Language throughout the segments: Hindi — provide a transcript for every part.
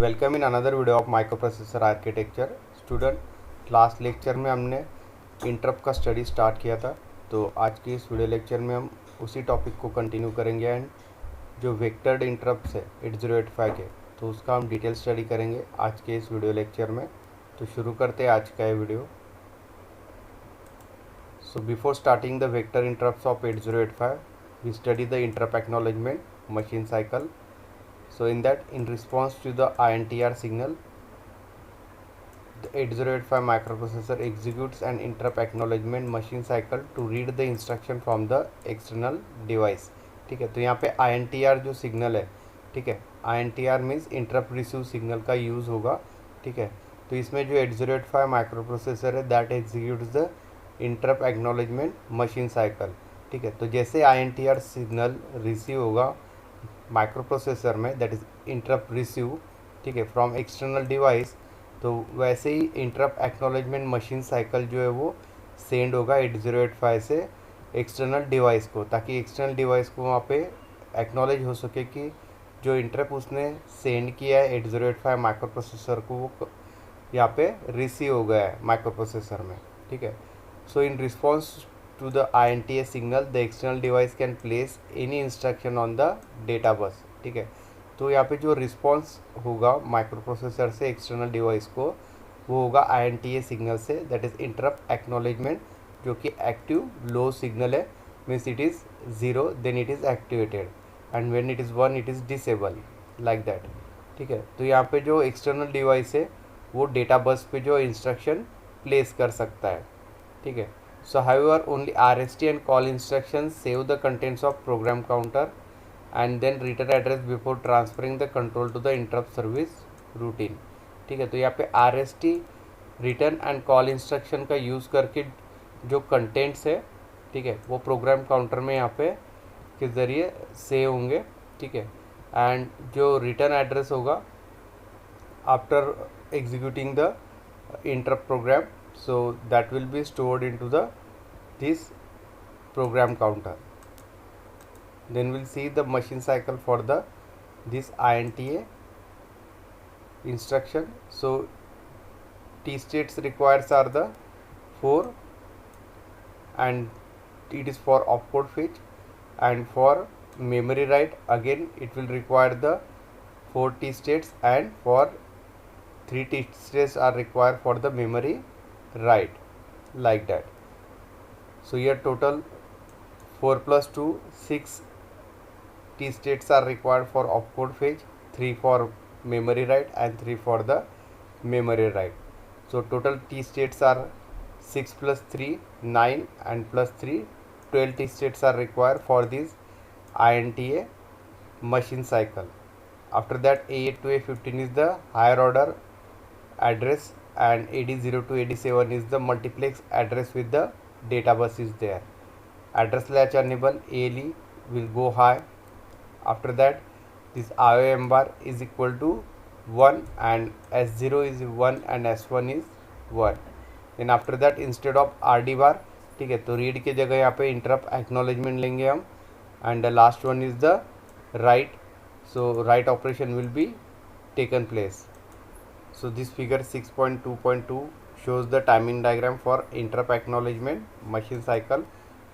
Welcome in another video of microprocessor architecture. Student, last lecture में हमने इंटरप्ट का स्टडी स्टार्ट किया था। तो आज की इस वीडियो लेक्चर में हम उसी टॉपिक को कंटिन्यू करेंगे एंड जो वेक्टर्ड इंटरप्ट्स है 8085 के, तो उसका हम डिटेल स्टडी करेंगे आज के इस वीडियो लेक्चर में। तो शुरू करते हैं आज का ये video. So before starting the vector interrupts of 8085, we study the interrupt acknowledgement machine cycle. So in that, in response to the INTR signal, the 8085 microprocessor executes an interrupt acknowledgement machine cycle to read the instruction from the external device. ठीक है, तो यहाँ पे INTR जो सिग्नल है, ठीक है, INTR means interrupt receive signal का यूज़ होगा। ठीक है, तो इसमें जो 8085 माइक्रोप्रोसेसर है that executes the interrupt acknowledgement machine cycle. ठीक है, तो जैसे INTR सिग्नल रिसीव होगा माइक्रोप्रोसेसर में, दैट इज़ इंटरप्ट रिसीव, ठीक है, फ्रॉम एक्सटर्नल डिवाइस, तो वैसे ही इंटरप्ट एक्नॉलेजमेंट मशीन साइकिल जो है वो सेंड होगा 8085 से एक्सटर्नल डिवाइस को, ताकि एक्सटर्नल डिवाइस को वहाँ पे एक्नॉलेज हो सके कि जो इंटरप्ट उसने सेंड किया है 8085 माइक्रोप्रोसेसर को वो यहाँ पे रिसीव हो गया है माइक्रोप्रोसेसर में। ठीक है, so in response to the INTA signal the external device can place any instruction on the data bus। ठीक है, तो यहाँ पे जो रिस्पॉन्स होगा माइक्रोप्रोसेसर से एक्सटर्नल डिवाइस को वो होगा INTA सिग्नल से, दैट इज़ इंटरप्ट एक्नॉलेजमेंट, जो कि एक्टिव लो सिग्नल है, means it is 0 then it is activated and when it is 1 it is disable, like that. ठीक है, तो यहाँ पे जो एक्सटर्नल डिवाइस है वो डेटा बस पे जो इंस्ट्रक्शन प्लेस कर सकता है। ठीक है, so however only RST and call instructions save the contents of program counter and then return address before transferring the control to the interrupt service routine। ठीक है, तो यहाँ पे RST return and call instruction का यूज़ करके जो कंटेंट्स है, ठीक है, वो प्रोग्राम काउंटर में यहाँ पे के ज़रिए सेव होंगे। ठीक है, एंड जो रिटर्न एड्रेस होगा after executing the interrupt program, so that will be stored into the this program counter. Then we'll see the machine cycle for the this INTA instruction. So T states requires are the 4 and it is for opcode fetch, and for memory write again it will require the 4 T states, and for 3 T states are required for the memory write, like that. So here total 4 plus 2 6 T states are required for opcode fetch, 3 for memory write and 3 for the memory write. So total T states are 6 plus 3 9 and plus 3 12 T states are required for this INTA machine cycle. After that A8 to A15 is the higher order address and AD0 to AD7 is the multiplex address with the data bus is there. Address latch enable ALE will go high. After that this IOM bar is equal to 1 and S0 is 1 and S1 is 1. Then after that instead of RD bar, ठीक है, तो रीड की जगह यहाँ पे इंटरप्ट एक्नॉलेजमेंट लेंगे हम, and the last one is the right, so write operation will be taken place. So this figure 6.2.2 shows the timing diagram for interrupt acknowledgement machine cycle,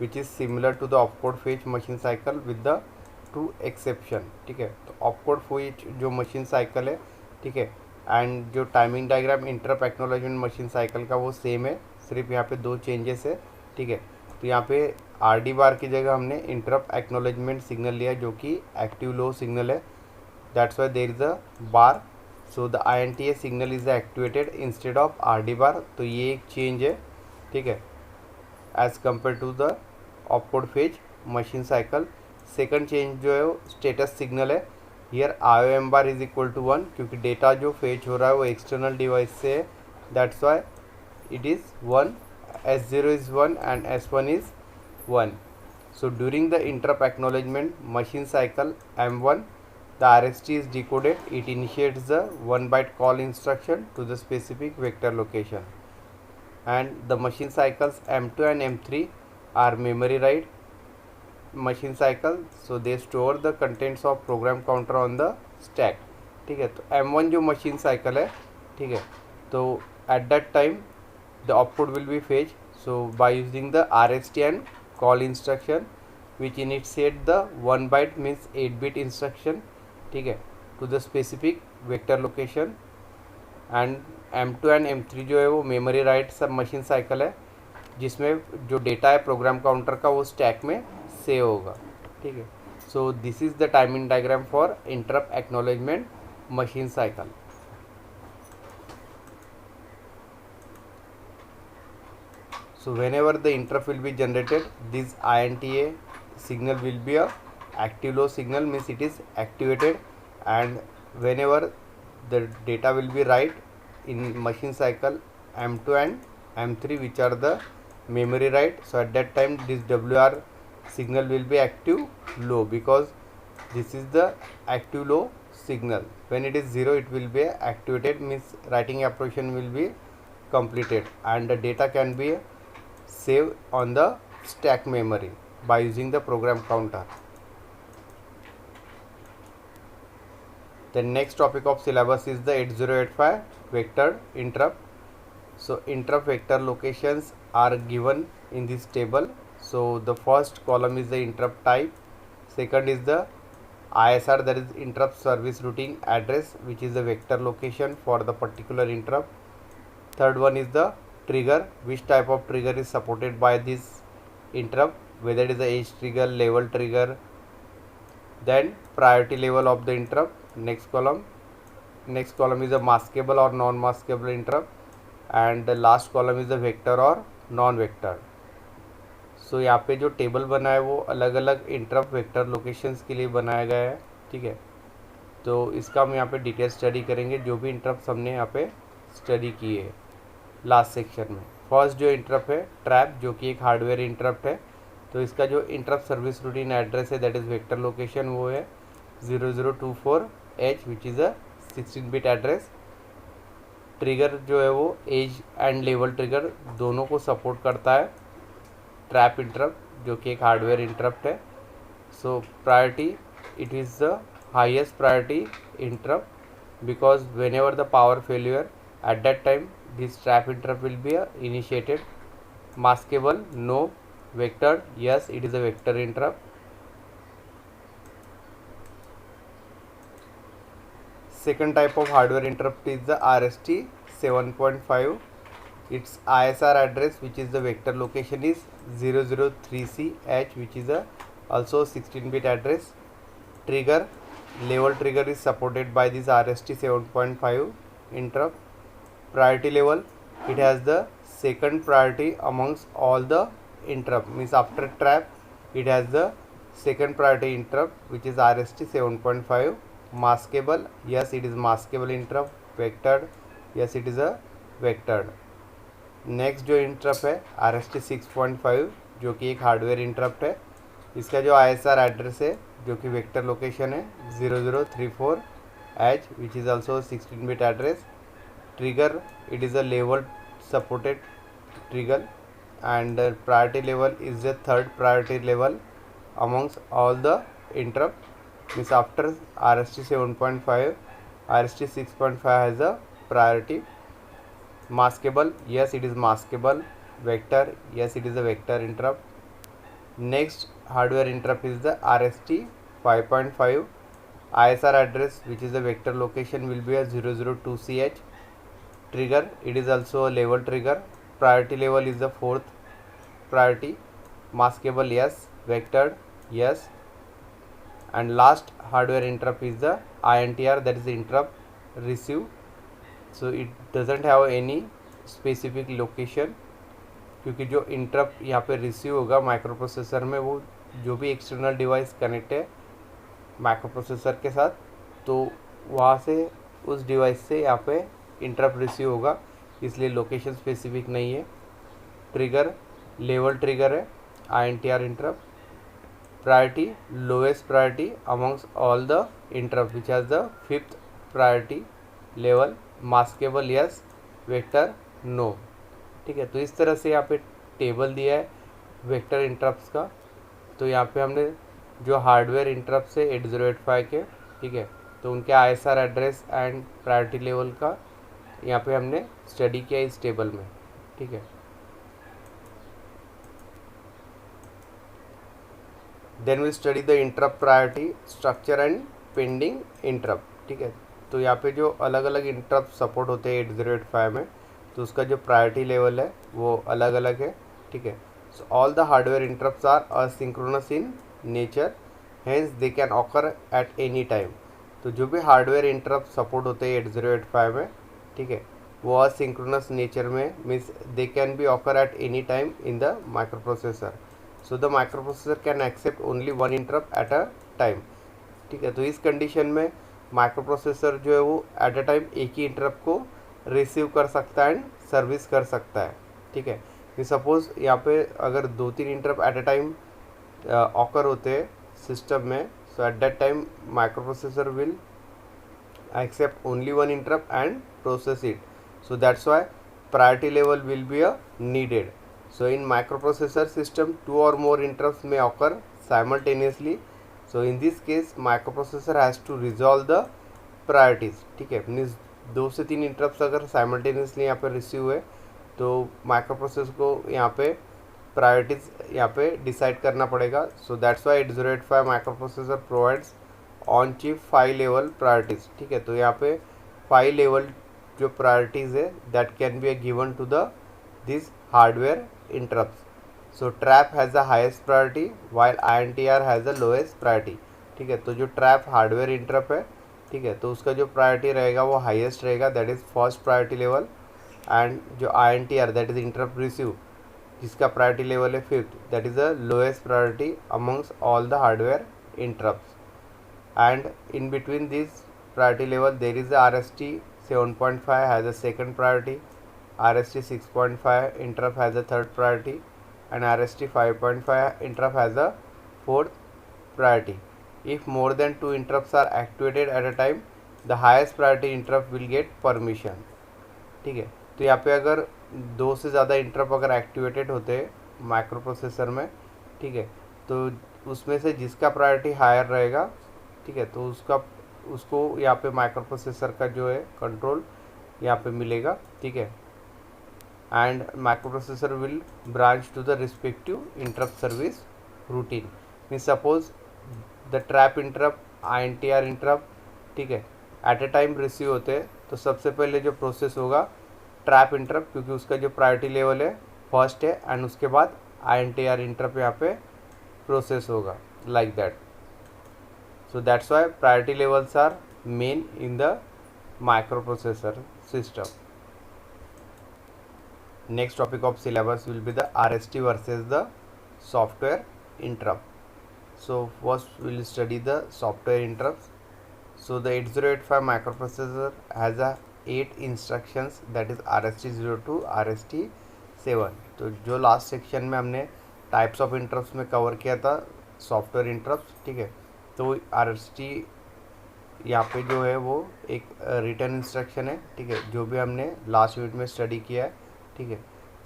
which is similar to the opcode fetch machine cycle with the two exception। ठीक है, तो opcode fetch जो machine cycle है, ठीक है, एंड जो timing diagram interrupt acknowledgement machine cycle का वो सेम है, सिर्फ यहाँ पे 2 चेंजेस है। ठीक है, तो यहाँ पे RD बार की जगह हमने इंटरप्ट एक्नॉलेजमेंट सिग्नल लिया जो कि एक्टिव लो सिग्नल है, that's why there is a bar. So the INTA signal is activated instead of RD bar, तो ये एक चेंज है। ठीक है, as compare to the opcode fetch machine cycle. Second change जो है वो स्टेटस सिग्नल है, here IOM bar is equal to 1, क्योंकि डेटा जो फेच हो रहा है वो एक्सटर्नल डिवाइस से है, that's why it is 1, S0 is 1 and S1 is 1. So during the interrupt acknowledgement machine cycle M1, the RST is decoded. It initiates the 1 byte call instruction to the specific vector location. And the machine cycles M2 and M3 are memory write machine cycle, so they store the contents of program counter on the stack. ठीक है। तो M1 जो मशीन साइकिल है, ठीक है, तो at that time the output will be fetch, so by using the RST and call instruction which initiate the 1 byte means 8 bit instruction, ठीक है, to the specific vector location. And M2 and M3 जो है वो memory write sub machine cycle है, जिसमें जो डेटा है प्रोग्राम काउंटर का वो स्टैक में सेव होगा, ठीक है। So this is the timing diagram for interrupt acknowledgement machine cycle. So whenever the interrupt will be generated, this INTA signal will be a active low signal, means it is activated, and whenever the data will be write in machine cycle M2 and M3 which are the memory write, so at that time this WR signal will be active low, because this is the active low signal. When it is 0 it will be activated, means writing operation will be completed and the data can be save on the stack memory by using the program counter. The next topic of syllabus is the 8085 vector interrupt. So interrupt vector locations are given in this table. So the first column is the interrupt type, second is the ISR, that is interrupt service routine address, which is the vector location for the particular interrupt. Third one is the trigger, which type of trigger is supported by this interrupt, whether it is the edge trigger, level trigger. Then priority level of the interrupt. Next column is a maskable or non-maskable interrupt, and the last column is the vector or non-vector. सो यहाँ पे जो टेबल बना है वो अलग अलग इंटरप्ट वेक्टर लोकेशंस के लिए बनाया गया है, ठीक है। तो इसका हम यहाँ पे डिटेल स्टडी करेंगे, जो भी इंटरप्ट हमने यहाँ पे स्टडी किए है लास्ट सेक्शन में। फर्स्ट जो इंटरप्ट है ट्रैप, जो कि एक हार्डवेयर इंटरप्ट है, तो इसका जो इंटरप्ट सर्विस रूटीन एड्रेस है दैट इज़ वेक्टर लोकेशन, वो है 0024H which is a 16 bit address. Trigger जो है वो एज एंड लेवल ट्रिगर दोनों को सपोर्ट करता है ट्रैप इंटरप्ट, जो कि एक हार्डवेयर इंटरप्ट है। So priority, it is the highest priority interrupt, because whenever the power failure at that time this trap interrupt will be initiated. Maskable, no. Vector, yes, it is a vector interrupt. Second type of hardware interrupt is the RST 7.5. its ISR address, which is the vector location, is 003CH, which is a also 16 bit address. Trigger, level trigger is supported by this RST 7.5 interrupt. Priority level, it has the second priority amongst all the interrupt, means after trap it has the second priority interrupt, which is RST 7.5. Maskable, yes, it is maskable interrupt. Vectored, yes, it is a vectored. Next जो इंटरप्ट है RST 6.5, जो कि एक हार्डवेयर इंटरप्ट है। इसका जो ISR एड्रेस है, जो कि वेक्टर लोकेशन है 0034H, which is also 16 bit address. Trigger, it is a level supported trigger, and priority level is the third priority level amongst all the interrupt, means after RST 7.5 RST 6.5 has a priority. Maskable, yes, it is maskable. Vector, yes, it is a vector interrupt. Next hardware interrupt is the RST 5.5. ISR address, which is the vector location, will be a 002CH. Trigger, it is also a level trigger. Priority level is the fourth priority. Maskable, yes. Vectored, yes. And last hardware interrupt is the INTR, that is the interrupt receive. So it doesn't have any specific location, क्योंकि जो इंटरप्ट यहाँ पे रिसीव होगा माइक्रो प्रोसेसर में, वो जो भी एक्सटर्नल डिवाइस कनेक्ट है माइक्रो प्रोसेसर के साथ, तो वहाँ से उस डिवाइस से यहाँ पे इंटरप्ट रिसीव होगा, इसलिए लोकेशन स्पेसिफिक नहीं है। ट्रिगर लेवल ट्रिगर है, INTR interrupt. Priority lowest priority amongst all the interrupt which has the fifth priority level. Maskable, yes. Vector, no. ठीक है, तो इस तरह से यहाँ पे टेबल दिया है वेक्टर इंटरप्ट्स का। तो यहाँ पे हमने जो हार्डवेयर इंटरप्ट्स है 8085 के, ठीक है, तो उनके ISR address and priority level का यहाँ पे हमने स्टडी किया इस टेबल में, ठीक है। Then we study the interrupt priority structure and pending interrupt, ठीक है। तो यहाँ पे जो अलग अलग इंटरप्ट सपोर्ट होते हैं 8085 में, तो उसका जो प्रायोरिटी लेवल है वो अलग अलग है, ठीक है। So all the hardware interrupts are asynchronous in nature, hence they can occur at any time. तो जो भी हार्डवेयर इंटरप्ट सपोर्ट होते हैं 8085 में, ठीक है, वो असिंक्रोनस नेचर में, means they can be occur at any time in the microprocessor. So the microprocessor can accept only one interrupt at a time, ठीक है। तो इस कंडीशन में माइक्रो प्रोसेसर जो है वो एट अ टाइम एक ही इंटरप्ट को रिसीव कर सकता है एंड सर्विस कर सकता है, ठीक है। कि सपोज यहाँ पे अगर 2-3 interrupt at a time occur होते हैं सिस्टम में, so at that time micro processor will accept only one interrupt and process it. So that's why priority level will be needed. So in microprocessor system, 2 or more interrupts may occur simultaneously. So in this case microprocessor has to resolve the priorities, ठीक है। मीन्स 2 से 3 इंटरप्ट अगर साइमल्टेनियसली यहाँ पे रिसीव हुए तो माइक्रोप्रोसेसर को यहाँ पे प्रायोरिटीज यहाँ पे डिसाइड करना पड़ेगा। So that's why 8085 microprocessor provides on chip 5 level priorities, ठीक है। तो यहाँ पे 5 लेवल जो प्रायोरिटीज़ है that can be given to the this hardware interrupts. So trap has the highest priority while INTR has the lowest priority, ठीक है। तो जो ट्रैप हार्डवेयर इंटरप्ट है, ठीक है, तो उसका जो प्रायोरिटी रहेगा वो हाईएस्ट रहेगा, that is first priority level. And जो INTR that is interrupt receive, जिसका प्रायोरिटी लेवल है 5th, that is the lowest priority amongst all the hardware interrupts. And in between this priority level there is the RST 7.5 has a second priority, RST 6.5 interrupt has a third priority, and RST 5.5 interrupt has a fourth priority. If more than 2 interrupts are activated at a time, the highest priority interrupt will get permission, ठीक है। तो यहाँ पे अगर 2 से ज़्यादा इंटरप्ट अगर एक्टिवेटेड होते हैं माइक्रो प्रोसेसर में, ठीक है, तो उसमें से जिसका प्रायोरिटी हायर रहेगा, ठीक है, तो उसको यहाँ पे माइक्रो प्रोसेसर का जो है कंट्रोल यहाँ पे मिलेगा, ठीक है। And micro processor will branch to the respective interrupt service routine. Mean suppose the trap interrupt INTR interrupt, ठीक है, एट ए टाइम रिसीव होते हैं, तो सबसे पहले जो प्रोसेस होगा ट्रैप इंटरप्ट, क्योंकि उसका जो प्रायोरिटी लेवल है फर्स्ट है, एंड उसके बाद INTR इंटरप्ट यहाँ पे प्रोसेस होगा, like that. So that's why priority levels are main in the microprocessor system. Next topic of syllabus will be the RST versus the software interrupt. So first we will study the software interrupts. So the 8085 microprocessor has a 8 instructions, that is RST0 to RST7. तो जो लास्ट सेक्शन में हमने टाइप्स ऑफ इंटरप्ट्स में कवर किया था सॉफ्टवेयर इंटरप्ट्स, ठीक है। तो RST यहाँ पे जो है वो एक रिटर्न इंस्ट्रक्शन है, ठीक है, जो भी हमने लास्ट यूनिट में स्टडी किया है, ठीक है।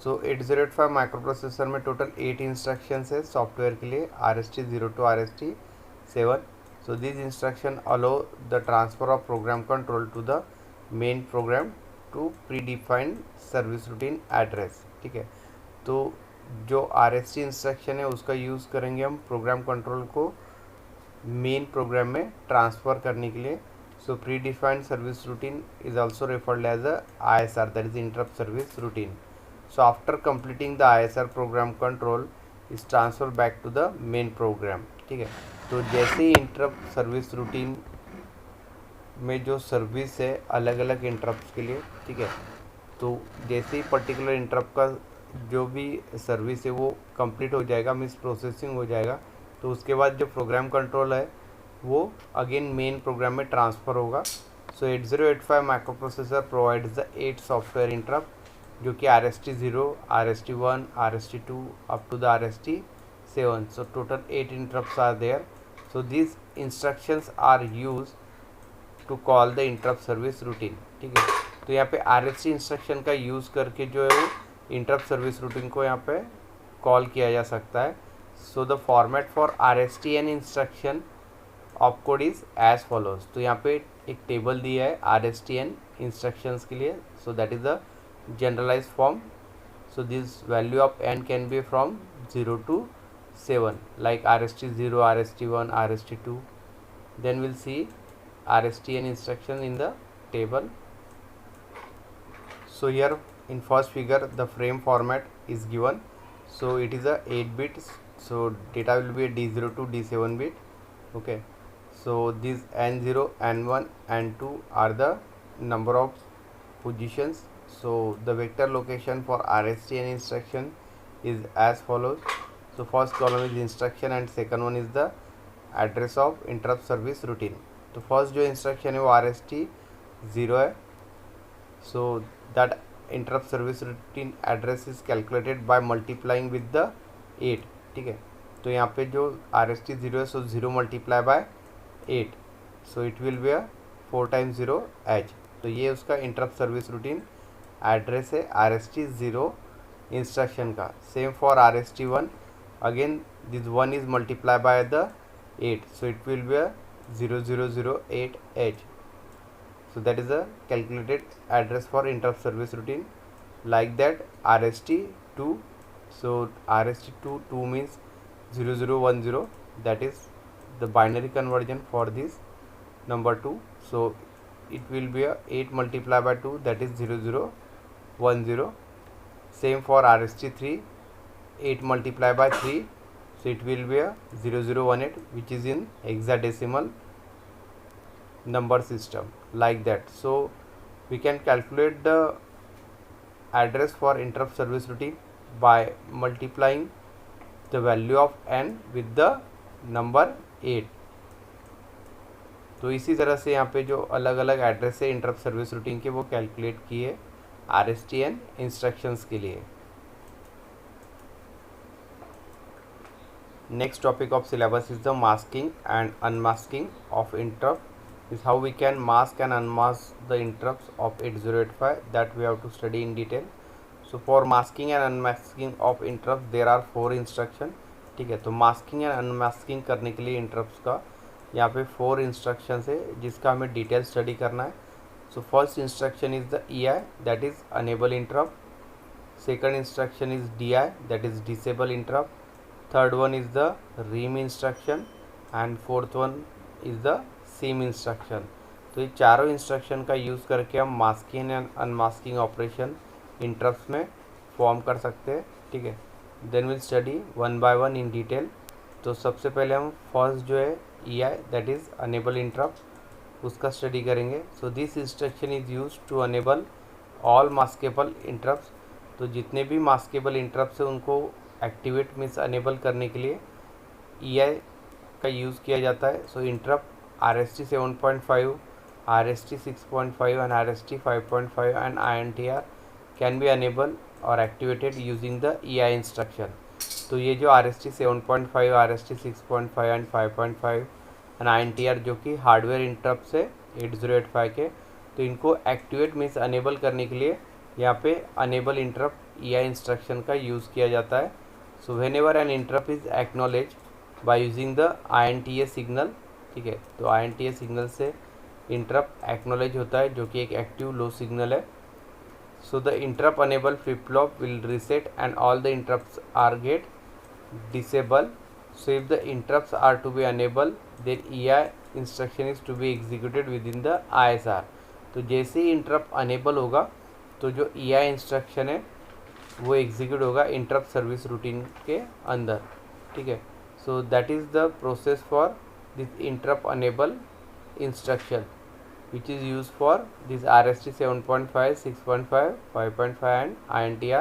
सो 8085 माइक्रो प्रोसेसर में टोटल 8 इंस्ट्रक्शंस है सॉफ्टवेयर के लिए, RST0 to RST7। So this instruction allow the transfer of program control to the main program to predefined service routine address, ठीक है। तो जो RST इंस्ट्रक्शन है उसका यूज़ करेंगे हम प्रोग्राम कंट्रोल को मेन प्रोग्राम में ट्रांसफ़र करने के लिए। So predefined service routine is also referred as a ISR, that is interrupt service routine. So after completing the ISR program control is transfer back to the main program, ठीक है। तो जैसे ही इंटरप्ट सर्विस रूटीन में जो सर्विस है अलग अलग इंटरप्ट के लिए, ठीक है, तो जैसे ही पर्टिकुलर इंटरप्ट का जो भी सर्विस है वो कंप्लीट हो जाएगा, मीन्स प्रोसेसिंग हो जाएगा, तो उसके बाद जो प्रोग्राम कंट्रोल है वो अगेन मेन प्रोग्राम में ट्रांसफ़र होगा। So 8085 microprocessor provides the 8 software interrupt, जो कि RST0, RST1, RST2 up to the RST7। So total 8 interrupts are there. So this instructions are use to call the interrupt service routine, ठीक है। तो यहाँ पे RST इंस्ट्रक्शन का यूज़ करके जो है वो इंटरप्ट सर्विस रूटीन को यहाँ पे कॉल किया जा सकता है। So the format for RSTN instruction opcode is as follows. तो यहाँ पे एक टेबल दिया है RSTN इंस्ट्रक्शंस के लिए, so that is the generalize form. So this value of n can be from 0 to 7, like RST0, RST1, RST2. Then we'll see RSTN instruction in the table. So here in first figure the frame format is given. So it is a 8 bit, so data will be a D0 to D7 bit. Okay, so these N0, N1, N2 are the number of positions. So the vector location for RSTN instruction is as follows. So first column is instruction and second one is the address of interrupt service routine. तो फर्स्ट जो इंस्ट्रक्शन है वो RST0 है, so that interrupt service routine address is calculated by multiplying with the 8। ठीक है, तो यहाँ पे जो RST0 है, सो 0 multiply by 8, so it will be 4 times 0 H। तो ये उसका इंटरप्ट सर्विस रूटीन एड्रेस है RST0 इंस्ट्रक्शन का। Same for RST1, again this 1 is multiply by the 8, so it will be 0008 H। so that is a calculated address for interrupt service routine. Like that RST2, so RST2 means 0010, that is the binary conversion for this number 2, so it will be a 8 multiplied by 2, that is 0010. Same for RST3, 8 multiplied by 3, so it will be a 0018, which is in hexadecimal number system, like that. So we can calculate the address for interrupt service routine by multiplying the value of n with the number 8. तो इसी तरह से यहाँ पे जो अलग अलग एड्रेस है इंटरप्ट सर्विस रूटीन के वो कैलकुलेट किए RSTN इंस्ट्रक्शंस के लिए। Next topic of syllabus is the masking and unmasking of interrupt, is how we can mask and unmask the interrupts of 8085, that we have to study in detail. So for masking and unmasking of interrupts there are 4 instruction। ठीक है, तो मास्किंग एंड अनमास्किंग करने के लिए इंटरप्ट्स का यहाँ पे 4 इंस्ट्रक्शंस है जिसका हमें डिटेल स्टडी करना है। So first instruction is the EI, that is enable interrupt. Second instruction is DI, that is disable interrupt. Third one is the RIM instruction and fourth one is the SIM instruction. तो ये चारों इंस्ट्रक्शन का यूज़ करके हम masking and unmasking operation interrupts में फॉर्म कर सकते हैं। ठीक है, then will study one by one in detail. तो सबसे पहले हम फर्स्ट जो है EI, that is enable interrupt, उसका स्टडी करेंगे। So this instruction is use to enable all maskable interrupts. तो जितने भी मास्केबल इंटरप्ट्स हैं उनको एक्टिवेट मीन्स अनेबल करने के लिए EI का यूज़ किया जाता है। सो interrupt RST 7.5, RST 6.5 and RST 5.5 and INTR can be enabled or activated using the EI instruction। तो ये जो RST 7.5, RST 6.5 and 5.5 and INTR जो कि हार्डवेयर इंटरप्ट्स है 8085 के, तो इनको एक्टिवेट मीन्स अनेबल करने के लिए यहाँ पे अनेबल इंटरप्ट EI इंस्ट्रक्शन का यूज़ किया जाता है। So whenever an interrupt is acknowledge by using the INTA signal. ठीक है, तो INTA सिग्नल से इंटरप्ट एक्नॉलेज होता है जो कि एक एक्टिव लो सिग्नल है। So the interrupt enable flip flop will reset and all the interrupts are get disable. So if the interrupts are to be enable then EI instruction is to be executed with in the ISR। तो जैसे ही इंटरप्ट अनेबल होगा तो जो EI इंस्ट्रक्शन है वो एग्जीक्यूट होगा इंटरप्ट सर्विस रूटीन के अंदर। ठीक है, so that is the process for this interrupt enable instruction which is used for this RST 7.5, 6.5, 5.5 and INTR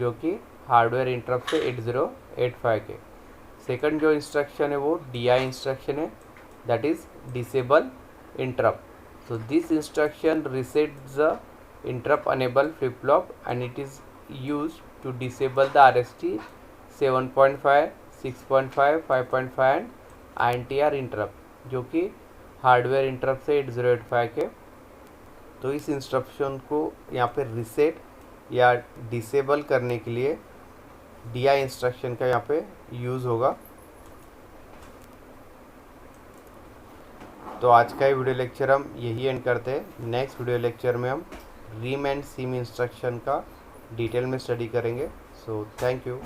जो कि हार्डवेयर इंटरप्ट से 8085 के। सेकंड जो इंस्ट्रक्शन है वो DI इंस्ट्रक्शन है, that is disable interrupt. So this instruction resets the interrupt enable flip flop and it is used to disable the RST 7.5, 6.5, 5.5 and INTR interrupt जो कि हार्डवेयर इंटरप्ट से 8085 के। तो इस इंस्ट्रक्शन को यहाँ पे रीसेट या डिसेबल करने के लिए DI इंस्ट्रक्शन का यहाँ पे यूज़ होगा। तो आज का ये वीडियो लेक्चर हम यही एंड करते हैं। नेक्स्ट वीडियो लेक्चर में हम रीम एंड सीम इंस्ट्रक्शन का डिटेल में स्टडी करेंगे। So thank you.